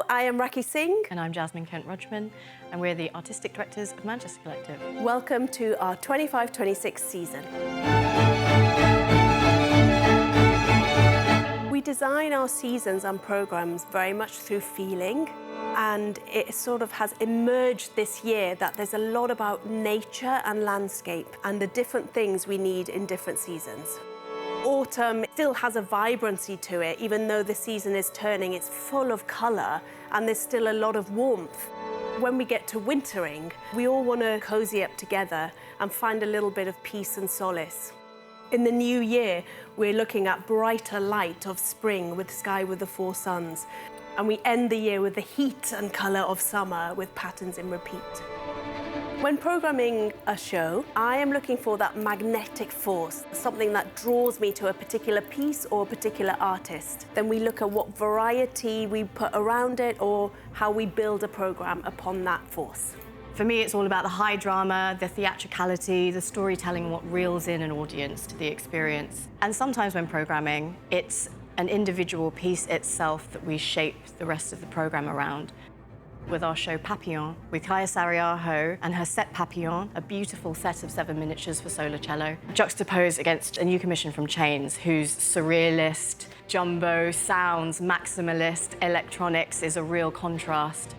I am Raki Singh. And I'm Jasmine Kent-Rudgman, and we're the Artistic Directors of Manchester Collective. Welcome to our 25-26 season. We design our seasons and programmes very much through feeling, and it sort of has emerged this year that there's a lot about nature and landscape and the different things we need in different seasons. Autumn still has a vibrancy to it, even though the season is turning. It's full of colour and there's still a lot of warmth. When we get to wintering, we all want to cosy up together and find a little bit of peace and solace. In the new year, we're looking at brighter light of spring with Sky with the Four Suns. And we end the year with the heat and colour of summer with Patterns in Repeat. When programming a show, I am looking for that magnetic force, something that draws me to a particular piece or a particular artist. Then we look at what variety we put around it or how we build a programme upon that force. For me, it's all about the high drama, the theatricality, the storytelling, what reels in an audience to the experience. And sometimes when programming, it's an individual piece itself that we shape the rest of the programme around. With our show Papillon, with Kaya Sariaho and her set Papillon, a beautiful set of 7 miniatures for solo cello, juxtaposed against a new commission from Chains, whose surrealist, jumbo sounds, maximalist electronics is a real contrast.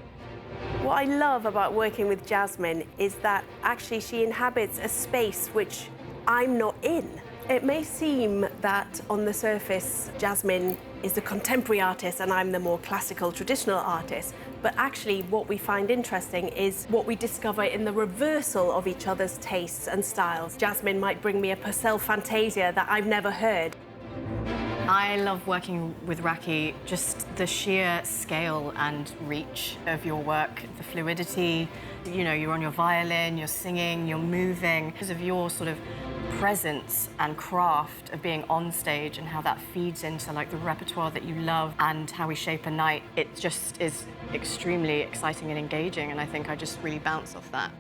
What I love about working with Jasmine is that actually she inhabits a space which I'm not in. It may seem that on the surface, Jasmine is the contemporary artist and I'm the more classical, traditional artist. But actually, what we find interesting is what we discover in the reversal of each other's tastes and styles. Jasmine might bring me a Purcell Fantasia that I've never heard. I love working with Raki, just the sheer scale and reach of your work, the fluidity. You know, you're on your violin, you're singing, you're moving. Because of your sort of presence and craft of being on stage and how that feeds into like the repertoire that you love and how we shape a night, it just is extremely exciting and engaging, and I think I just really bounce off that.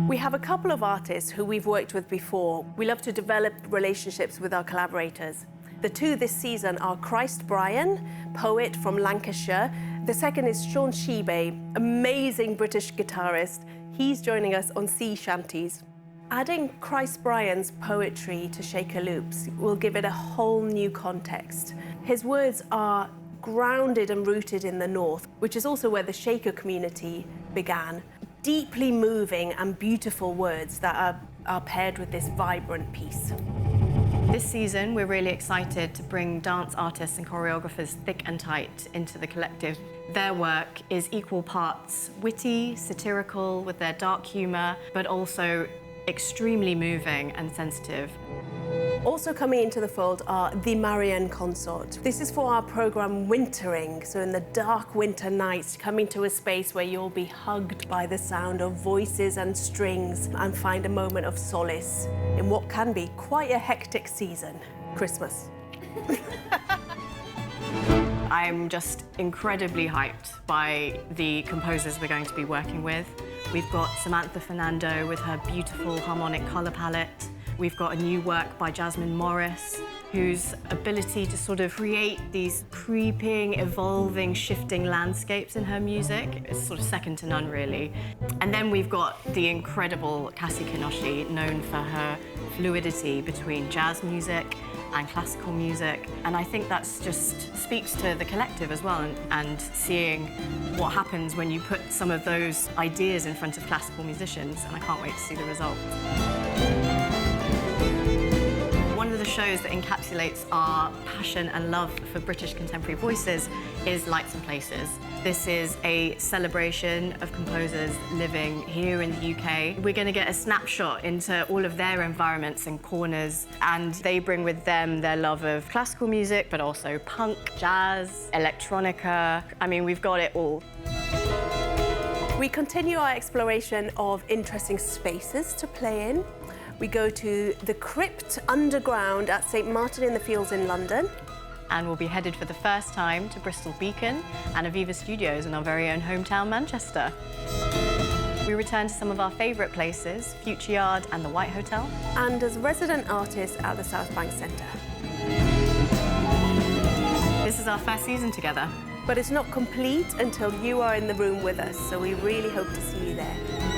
We have a couple of artists who we've worked with before. We love to develop relationships with our collaborators. The two this season are Christ Bryan, poet from Lancashire. The second is Sean Shebe, amazing British guitarist. He's joining us on sea shanties. Adding Christ Bryan's poetry to Shaker Loops will give it a whole new context. His words are grounded and rooted in the North, which is also where the Shaker community began. Deeply moving and beautiful words that are paired with this vibrant piece. This season, we're really excited to bring dance artists and choreographers thick and tight into the collective. Their work is equal parts witty, satirical, with their dark humour, but also extremely moving and sensitive. Also coming into the fold are the Marianne Consort. This is for our programme Wintering, so in the dark winter nights, coming to a space where you'll be hugged by the sound of voices and strings and find a moment of solace in what can be quite a hectic season, Christmas. I'm just incredibly hyped by the composers we're going to be working with. We've got Samantha Fernando with her beautiful harmonic colour palette. We've got a new work by Jasmine Morris, whose ability to sort of create these creeping, evolving, shifting landscapes in her music is sort of second to none, really. And then we've got the incredible Cassie Kinoshi, known for her fluidity between jazz music and classical music. And I think that's just speaks to the collective as well, and seeing what happens when you put some of those ideas in front of classical musicians, and I can't wait to see the result. One of the shows that encapsulates our passion and love for British contemporary voices is Lights and Places. This is a celebration of composers living here in the UK. We're going to get a snapshot into all of their environments and corners, and they bring with them their love of classical music, but also punk, jazz, electronica. I mean, we've got it all. We continue our exploration of interesting spaces to play in. We go to the Crypt Underground at St Martin in the Fields in London. And we'll be headed for the first time to Bristol Beacon and Aviva Studios in our very own hometown, Manchester. We return to some of our favourite places, Future Yard and the White Hotel. And as resident artists at the South Bank Centre. This is our first season together. But it's not complete until you are in the room with us, so we really hope to see you there.